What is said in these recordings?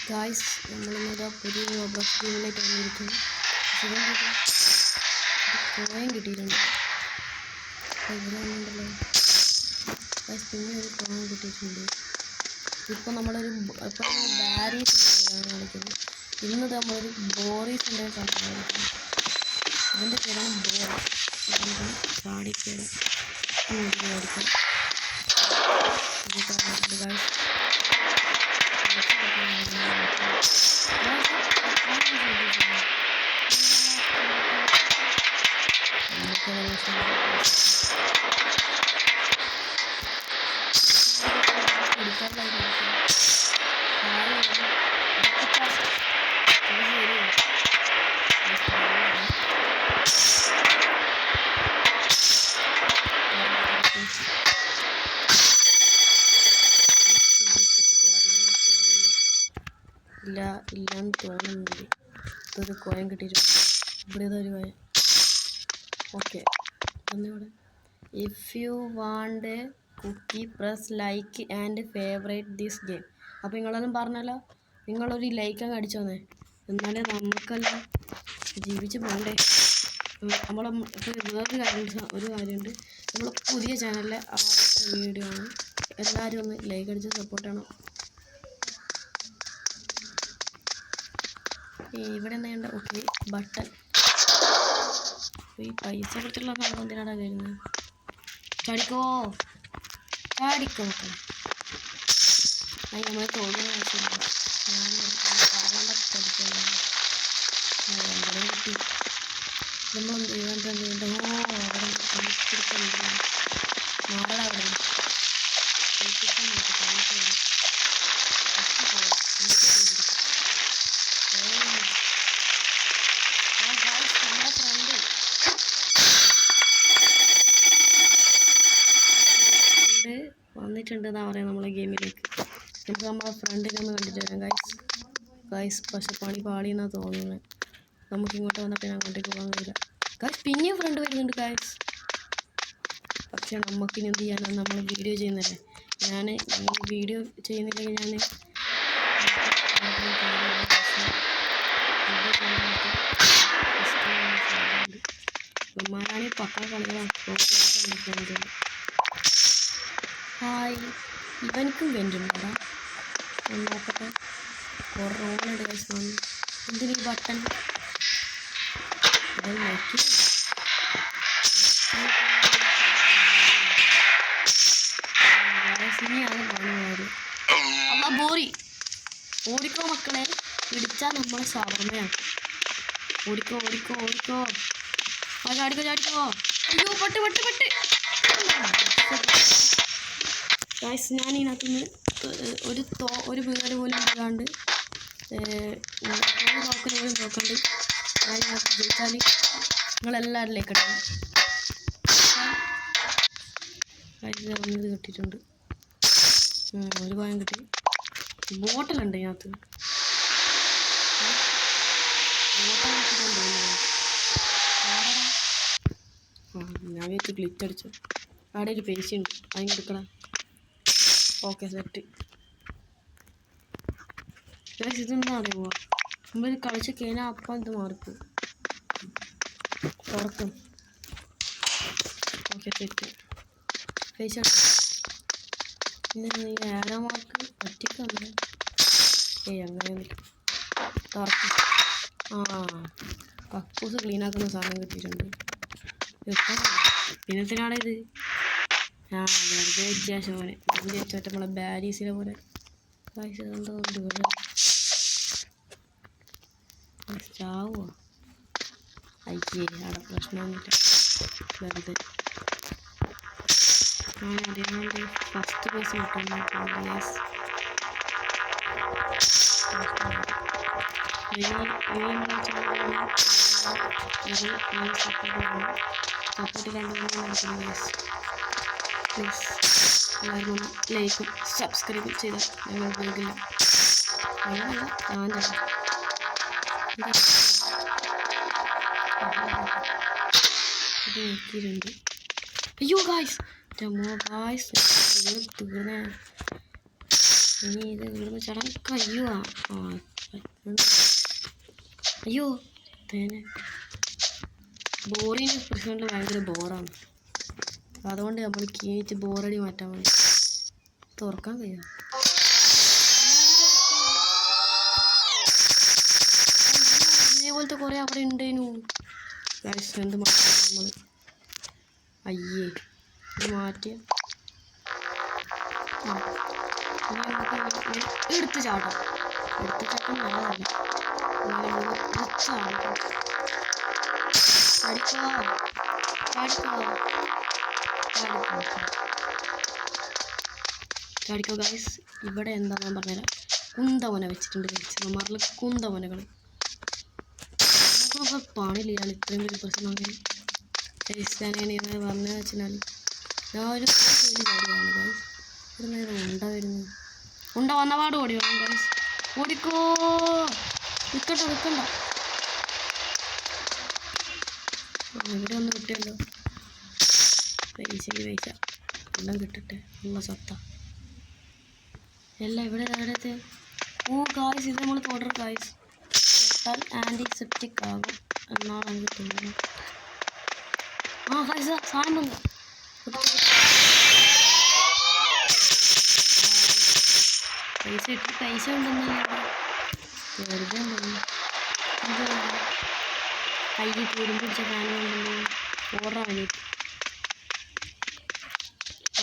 Guys നമ്മളിന്നൊരു പുതിയ Roblox ഗെയിമിലേക്ക് വന്നിരിക്കുന്നു. Coin കിട്ടിയിട്ടുണ്ട്. ഇവിടെ വന്നിട്ടുണ്ടല്ലോ ഗായ്സ്, പിന്നെ ഒരു കോയിൻ കിട്ടിയിട്ടുണ്ട്. ഇപ്പോൾ നമ്മളൊരു ബാരീസ് കളിക്കുന്നത്. ഇന്ന് നമ്മളൊരു ബോറീസിൻ്റെ കളിക്കുന്നത്. ഇതിൻ്റെ പേരാണ് ബോറി. ചാടിക്കണം ഓടിക്കണം ഗായ്സ്. ഇല്ലാന്ന് തോന്നുന്നുണ്ട്. ഇതൊരു കോയിൻ കിട്ടിയിട്ടുണ്ട്. ഇവിടെ ഇതൊരു കോയിൻ. ഓക്കെ, ഒന്നിവിടെ. If you want a cookie press like and favourite this game. അപ്പോൾ നിങ്ങളൊന്നും പറഞ്ഞല്ലോ, നിങ്ങളൊരു ലൈക്ക് അങ്ങ് അടിച്ചോന്നേ, എന്നാലേ നമുക്കെല്ലാം ജീവിച്ച് പോകണ്ടേ. നമ്മൾ വേറൊരു കാര്യമുണ്ട്. നമ്മൾ പുതിയ ചാനലിലെ ആദ്യത്തെ വീഡിയോ ആണ്. എല്ലാവരും ഒന്ന് ലൈക്ക് അടിച്ച് സപ്പോർട്ട് ചെയ്യണം. ഇവിടെ എന്താ? Okay, button. ഈ പൈസ കൊടുത്തുള്ള സംഭവം എന്തിനാണ് വരുന്നത്? ചാടിക്കോ മക്കളെ. അത് നമ്മൾ തോന്നുന്ന ആവശ്യമില്ല. കിട്ടി. നമ്മൾ വന്നിട്ടുണ്ടെന്നാ പറയാം നമ്മളെ ഗെയിമിലേക്ക്. നമുക്ക് നമ്മളെ ഫ്രണ്ടിനെ ഒന്ന് കണ്ടിട്ട് വരാം ഗായ്സ്. പക്ഷെ പണി പാളിയെന്നാണ് തോന്നുന്നത്. നമുക്ക് ഇങ്ങോട്ട് വന്നപ്പോൾ ഞാൻ അങ്ങോട്ടേക്ക് പോകാൻ കഴിയില്ല ഗായ്സ്. പിന്നെയും ഫ്രണ്ട് വരുന്നുണ്ട് ഗായ്സ്. പക്ഷെ നമുക്കിനി എന്ത് ചെയ്യാനാണ്? നമ്മൾ വീഡിയോ ചെയ്യുന്നതല്ലേ. ഞാൻ വീഡിയോ ചെയ്യുന്നില്ലെങ്കിൽ നമ്മാരാണ് പക്ക കളികളാണ്. ഹായ്, ഇവനക്കും വെൻറ്റുണ്ടോ? നോക്കട്ടെ. കൊറോണയുടെ കേസാണ്. എന്തിനീ ബട്ടൺ നോക്കി? ഇനിയാണ് പണിമാര്. അമ്മ ബോറി. ഓടിക്കോ മക്കളെ, പിടിച്ചാൽ നമ്മളെ ഷവർമ്മയാണ്. ഓടിക്കോ. ചാടിക്കോ. അയ്യോ, പട്ട്. ഗായ്സ്, ഞാൻ ഇതിനകത്തുനിന്ന് ഒരു വീട് പോലും ഇല്ലാണ്ട് നോക്കാണ്ട് ഞാൻ ഇതിനകത്ത് ജയിച്ചാൽ നിങ്ങളെല്ലാവരും ലൈക്കട്ടെ. ഒന്നത് കിട്ടിയിട്ടുണ്ട്. ഒരു കോയിൻ കിട്ടി. ബോട്ടിലുണ്ട് ഇതിനകത്ത്. ഞാൻ വെച്ച് ക്ലിച്ച് അടിച്ചു. അവിടെ ഒരു പേശ ഉണ്ട്, അതിന് എടുക്കണം. Okay, set. ഇതെന്താ അറിയുമോ? നമ്മൾ കളിച്ച് കഴിഞ്ഞാൽ അപ്പം ഇത് മാറിക്കും. തുറക്കും. Okay, set. പേശ പിന്നെ ഏഴാം മാർക്ക് പറ്റിക്കല്ലേ. അങ്ങനെ തുറക്കും. കക്കൂസ് ക്ലീനാക്കുന്ന സാധനം കിട്ടിയിട്ടുണ്ട്. പിന്നത്തിനാണ് ഇത്? വെറുതെ വ്യത്യാസമാണ്. ഇതിൻ്റെ വെച്ചിട്ട് നമ്മളെ ബാരീസിനെ പോലെ എന്തോ ചാവോ? അയ്യേ, അവിടെ പ്രശ്നമൊന്നുമില്ല. വെറുതെ അറിയാണ്ട് ഫസ്റ്റ് പേഴ്സ് കിട്ടുന്നു. സപ്പോർട്ട് കണ്ടുകൊണ്ട് പ്ലീസ് എല്ലാവരും ലൈക്കും സബ്സ്ക്രൈബും ചെയ്താൽ ഞങ്ങൾ ഉപയോഗിക്കില്ല. അങ്ങനെയല്ല, ഇത് നോക്കിയിട്ടുണ്ട്. അയ്യോ ഗായ്സ്, തീർന്നേ. ഇനി ഇത് ഇവിടുന്ന് ചടം കഴിയുക. അയ്യോ തേനെ ബോറിൻ്റെ പ്രശ്നമുണ്ട്. ഭയങ്കര ബോറാണ്. അതുകൊണ്ട് നമ്മൾ കീച്ച് ബോറടി മാറ്റാൻ വേണ്ടി തുറക്കാൻ കഴിയുക. ഇതേപോലത്തെ കുറേ അവിടെ ഉണ്ടേനു. എന്ത് മാറ്റാം നമ്മൾ? അയ്യേ ഇത് മാറ്റിയ എടുത്ത് ചാട്ടാം. എടുത്ത് ചാട്ടം നല്ലതല്ല. ചാടിക്കോ ഗൈസ്. ഇവിടെ എന്താണെന്ന് ഞാൻ പറഞ്ഞുതരാം. കുന്തമന വെച്ചിട്ടുണ്ട്. ചിലമാരിൽ കുന്തമനകൾ നമുക്ക് പണിയില്ല. ഇത്രയും വലിയ പ്രശ്നമാണെങ്കിൽ ഞാൻ പറഞ്ഞതെന്ന് വെച്ചാൽ ഞാൻ ഒരു കാര്യമാണ് ഗൈസ്. ഇവിടെ നേരം ഉണ്ട വരുന്നു. ഉണ്ട വന്ന പാട് ഓടി വേണം ഗൈസ്. ഓടിക്കോ. നിൽക്കണ്ട ഇവിടെ ഒന്ന് കിട്ടിയല്ലോ. പൈസ എല്ലാം കിട്ടട്ടെ. ഉള്ള സത്ത എല്ലാം ഇവിടെ എവിടത്തെ. ഓ ഗായ്സ് ഇത് നമ്മൾ തുടർ ഗായ്സ്. തൊട്ടാൽ ആൻറ്റിസെപ്റ്റിക് ആകും എന്നാണ് എനിക്ക് തോന്നുന്നത്. ആ ഗായ്സ് സാധനം വന്നു. പൈസ ഉണ്ടെന്നല്ലേ വെറുതെ തോന്നുന്നു. കയ്യിൽ പൂരും പിടിച്ച സാധനം ഉണ്ടെന്ന് ഓടാൻ വേണ്ടിയിട്ട്.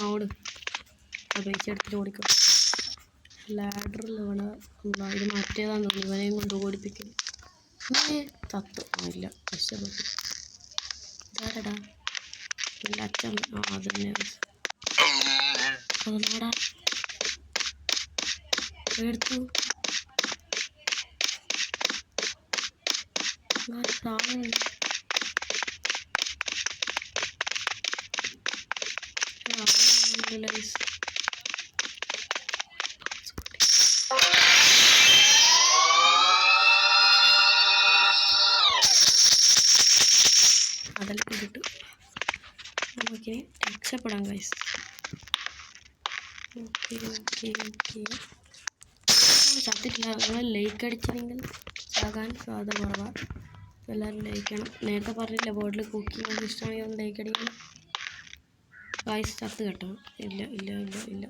ഓട് പൈസ എടുത്തിട്ട് ഓടിക്കും. ലാഡറിൽ വേണം. ഇത് മറ്റേതാന്ന് തോന്നുന്നു. ഇവനെയും കൊണ്ട് ഓടിപ്പിക്കും. തത്തു ഇല്ല കഷ്ടപ്പെട്ടു. ഇതാരടാ എൻ്റെ അച്ഛൻ. അത് തന്നെ അതാടാ എടുത്തു. സാധനം അതെല്ലാം കിട്ടും. നമുക്കിനി രക്ഷപ്പെടാം ഗൈസ്. ചത്തിട്ടില്ല. നിങ്ങൾ ലൈക്ക് അടിച്ചില്ലെങ്കിൽ ചാകാൻ സാധ്യത കുറവാണ്. എല്ലാവരും ലൈക്കണം. നേരത്തെ പറഞ്ഞില്ല ബോർഡിൽ കുക്കിംഗ് ഇഷ്ടമാണെങ്കിൽ ഒന്ന് ലൈക്ക് അടിക്കണം ഗൈസ്. ചത്ത് കേട്ടോ. ഇല്ല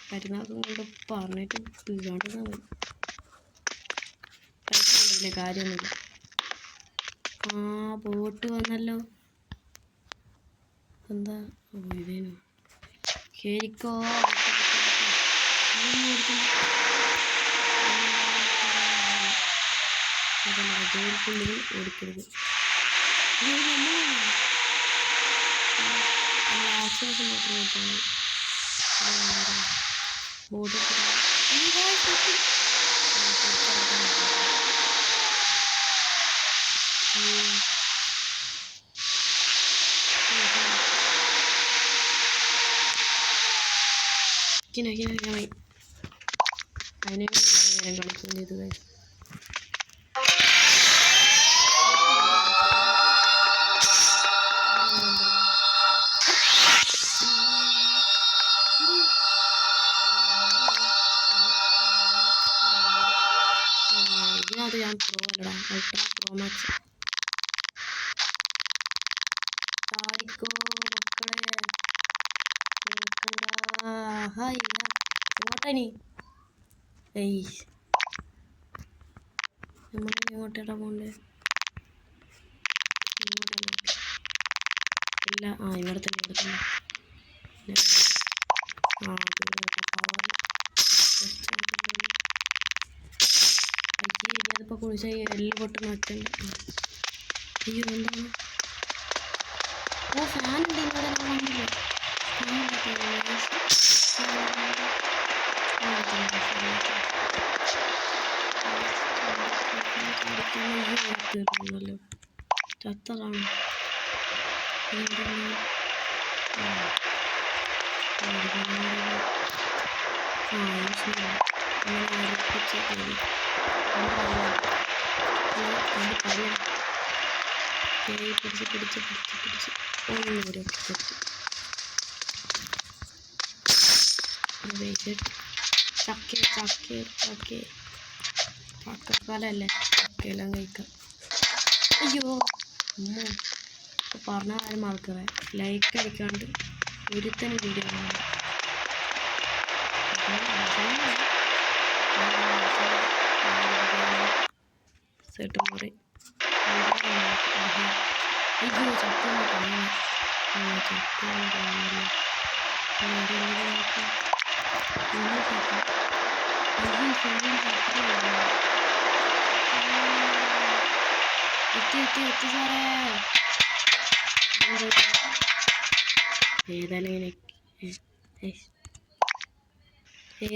കരുനാക്കും കൊണ്ട് പറഞ്ഞിട്ട് പിഴാണ്ട് പൈസ ഉണ്ടല്ലേ കാര്യമൊന്നുമില്ല. ബോട്ട് വന്നല്ലോ. എന്താ ഇതേനു ശരിക്കോ. ജോലിക്കുള്ളിൽ ഓടിക്കരുത്. ആശ്വാസം മാത്രമേ കിട്ടാണ്. ബോട്ട് അതിനെ നേരം കളിക്കുകയും ചെയ്തു. ഇതിനകത്ത് ഞാൻ പ്രോ അല്ലടാ, അൾട്രാ പ്രോ മാക്സ്. ചാടിക്കോ മക്കളെ. ഹായ് ഇങ്ങോട്ടനി. ഇങ്ങോട്ടേട്ടാ പോണ്ടേ? ഇല്ല ഇവിടെ തന്നെ അയ്യേ അതിപ്പോൾ കുളിച്ച എല്ല് പൊട്ടുന്ന വെച്ചുണ്ട്. അയ്യോ എന്താണ്? ഓ ഫാൻ ഉണ്ട് ഇവിടെ. കാണില്ല തീർന്നല്ലോ. ചത്തതാണ്. പിടിച്ച് ഒന്നുകൂടി ബേസ് ചക്കക്കാലല്ലേ ചക്കയെല്ലാം കഴിക്കാം. അയ്യോ പറഞ്ഞ കാര്യം മറക്കവേ, ലൈക്ക് അടിക്കാണ്ട് ഒരുത്തന്നെ വീഡിയോ കാണാം. സെട്ട് മുറി അയ്യോ ചക്ക എത്തി സാറേ.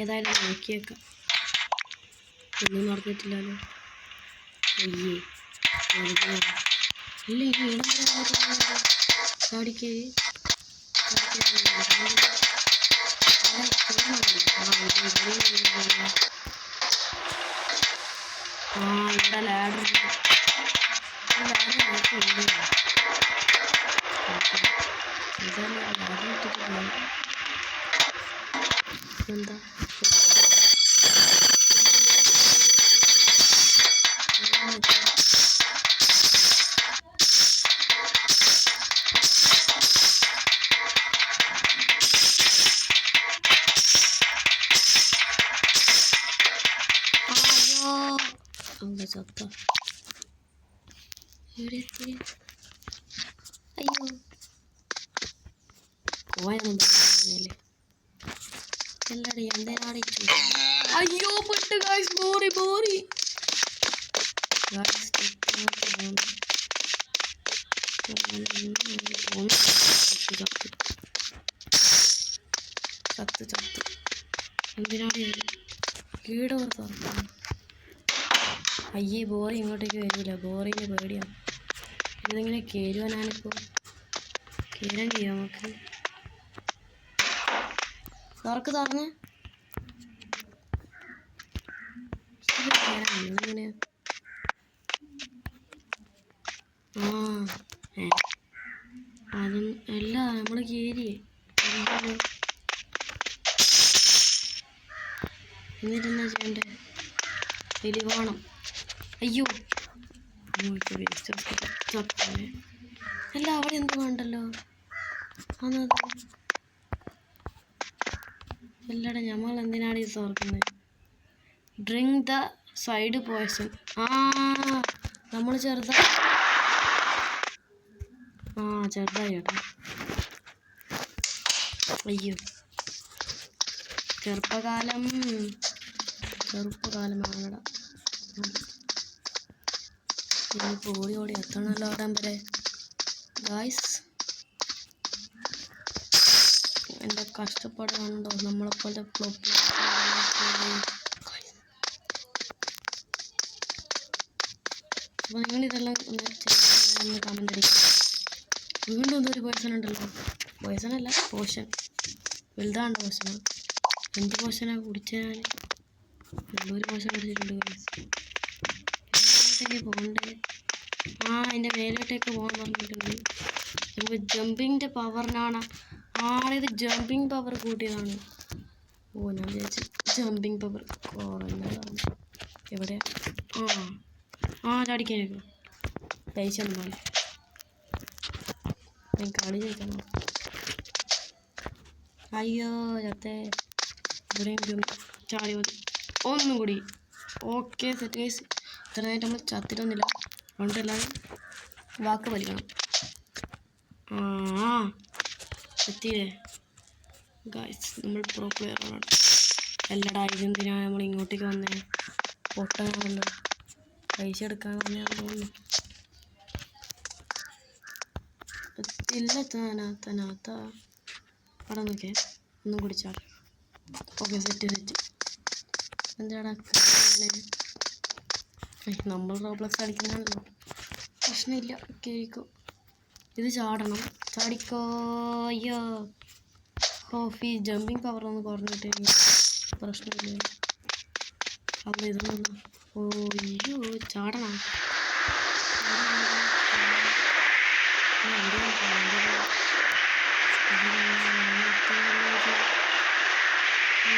ഏതായാലും നോക്കിയേക്കാം. ഒന്നും നടന്നിട്ടില്ലല്ലോ. അയ്യേ ഇല്ല ചാടിക്കേ ഇവിടെ ലാഡർ എന്താ ചത്ത അയ്യോ കോയൊന്നും എല്ലാടി എന്തേനാടി അയ്യോ പെട്ട് ഗായ്സ് ബോറി ചത്ത് എന്തിനാടി കീട തുറക്കണം. അയ്യേ ബോറി ഇങ്ങോട്ടേക്ക് വരില്ല, ബോറിന് പേടിയാണ്. ഇതിങ്ങനെ കയറുക, ഞാനിപ്പോൾ കയറാൻ ചെയ്യാം നമുക്ക്. തുറന്ന് എങ്ങനെ അതും അല്ല നമ്മൾ കയറിയേ എന്നിട്ടെന്നാ ചെയ്യണ്ടേ? എലിവാണം. അയ്യോ അല്ല അവിടെ എന്ത് വേണ്ടല്ലോ അന്നത് എല്ലാടെ നമ്മൾ എന്തിനാണ് ഇത് തുറക്കുന്നത്? Drink the side poison. നമ്മൾ ചെറുതായി ചേട്ടാ. അയ്യോ ചെറുപ്പകാലമാണടാ. ഇനിയിപ്പോൾ ഓടി എത്തണമല്ലോ അവിടം വരെ. ഗായ്സ് എൻ്റെ കഷ്ടപ്പാട് കണ്ടോ? നമ്മളെപ്പോലെ അപ്പോൾ നിങ്ങളിതെല്ലാം ഒന്ന് കമൻ്റ് അടിക്കും. വീണ്ടും എന്തൊരു പോയ്സൺ ഉണ്ടല്ലോ. പോയ്സണല്ല, പോഷൻ. വലുതാണ്ട് പോഷനാണ്. എന്ത് പോഷനാണ് കുടിച്ചാൽ? നല്ലൊരു പോഷൻ കുടിച്ചിട്ടുണ്ട്. മേലോട്ടേക്ക് പോകണ്ടേ? അതിൻ്റെ മേലോട്ടേക്ക് പോകാൻ പറഞ്ഞിട്ടുണ്ട്. നമുക്ക് ജമ്പിങ്ങിൻ്റെ പവറിനാണ്. ഇത് ജമ്പിങ് പവർ കൂട്ടിയതാണ്. ഞാൻ വിചാരിച്ചു ജമ്പിങ് പവർ കുറഞ്ഞതാണ്. എവിടെയാ? ചാടിക്കാനൊക്കെ പൈസ ഒന്നും കളി ചോദിക്കണം. അയ്യോ ചത്തേ. ഇവിടെയും ചാടി മതി. ഒന്നും കൂടി. Okay set guys. ഇത്ര നേരം നമ്മൾ ചത്തിട്ടൊന്നുമില്ല. അതുകൊണ്ട് എല്ലാവരും വാക്ക് വലിക്കണം. എത്തിയില്ലേ ഗൈസ്? നമ്മൾ പ്രോ പ്ലെയറാണ്. എല്ലാടാ ഇതെന്തിനാണ് നമ്മൾ ഇങ്ങോട്ടേക്ക് വന്നേ? പൊട്ടനാണല്ലോ. പൈസ എടുക്കാൻ വന്നതാണെന്ന് തോന്നുന്നു. ഇല്ല തനാത്ത അവിടെ നോക്കിയേ. ഒന്നും കുടിച്ചാൽ ഓക്കെ സെറ്റ്. എന്താടാ നമ്മൾ റോബ്ലക്സ് കളിക്കുന്നതാണല്ലോ, പ്രശ്നമില്ല. കേൾക്കോ ഇത് ചാടണം. ചാടിക്കോ. അയ്യോ ഈ ജമ്പിങ് പവർ ഒന്ന് കുറഞ്ഞിട്ട് പ്രശ്നമില്ല. അപ്പോൾ ഇതൊന്നും അയ്യോ ചാടണം. അയ്യോ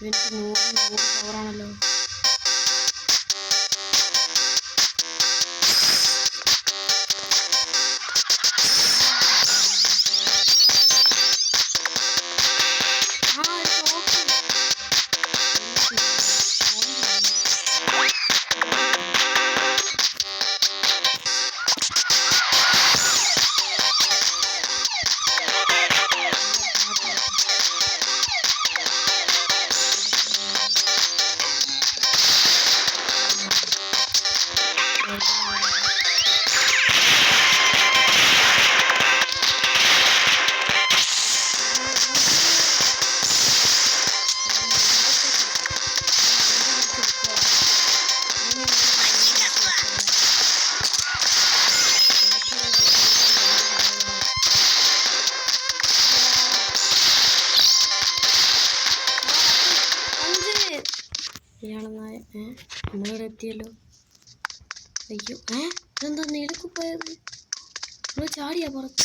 എനിക്ക് 100 പവറാണല്ലോ. ഇയാളെന്നായ നമ്മളിവിടെ എത്തിയല്ലോ. അയ്യോ ഇതെന്താ നീലക്ക് പോയത്? നമ്മൾ ചാടിയാ പുറത്ത്?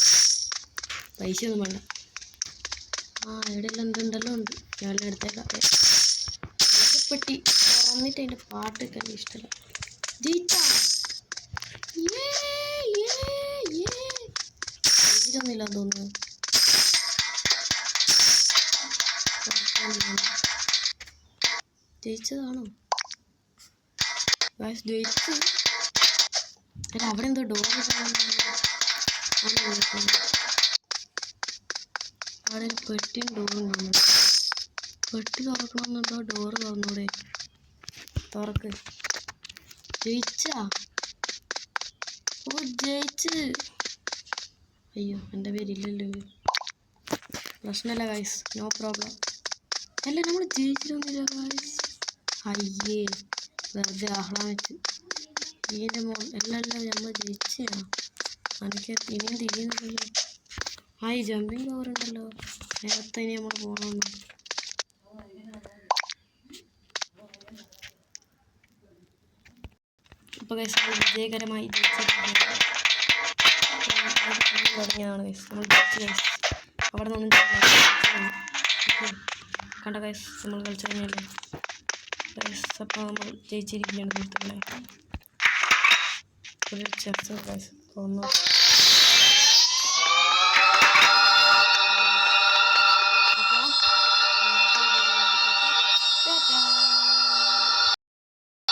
പൈസ ഒന്നും വേണ്ട. എവിടെയെല്ലാം എന്തുണ്ടല്ലോ ഉണ്ട്. ഞാനെല്ലാം എടുത്തേക്കാം. പൈസപ്പെട്ടി തുറന്നിട്ട് അതിൻ്റെ പാട്ട് കേൾക്കാൻ ഇഷ്ടമല്ല. ജീറ്റാ ഇതിലൊന്നുമില്ല തോന്നുന്നു. ജയിച്ചതാണോ? ജയിച്ചു. അല്ല അവിടെ എന്തോ ഡോറ് അവിടെ ഒരു പെട്ടിയും ഡോറും കാണുന്നു. പെട്ടി തുറക്കണമെന്നുണ്ടോ? ഡോറ് തുറന്നൂടെ? തുറക്ക്. ജയിച്ചാ? ഓ ജയിച്ച്. അയ്യോ എൻ്റെ പേരില്ലല്ലോ. പ്രശ്നമല്ല ഗൈസ്, നോ പ്രോബ്ലം. അല്ല നമ്മൾ ജയിച്ചിട്ടൊന്നുമില്ല ഗൈസ്. അയ്യേ വെറുതെ ആഹ്ലാദിച്ച്. ഇതിൻ്റെ എല്ലാം നമ്മൾ ജയിച്ചാണ്. എനിക്ക് ഇനിയും തിരിയുന്നില്ലല്ലോ. ഈ ജമ്പിങ് പവർ ഉണ്ടല്ലോ. നേരത്തെ ഇനി നമ്മൾ പോകണമെന്ന്. ഇപ്പോൾ ഗൈസ് നമ്മൾ വിജയകരമായി തുടങ്ങിയതാണ് ഗൈസ്. നമ്മൾ ജയിച്ചു ഗൈസ്. അവിടെ നിന്നും കണ്ട ഗൈസ് നമ്മൾ കളിച്ചു കഴിഞ്ഞല്ലേ ഗൈസ്. അപ്പോൾ നമ്മൾ ജയിച്ചിരിക്കുകയാണ് സുഹൃത്തുക്കളെ. ഒരു ചെസ് ഗൈസ് തോന്നുന്നു.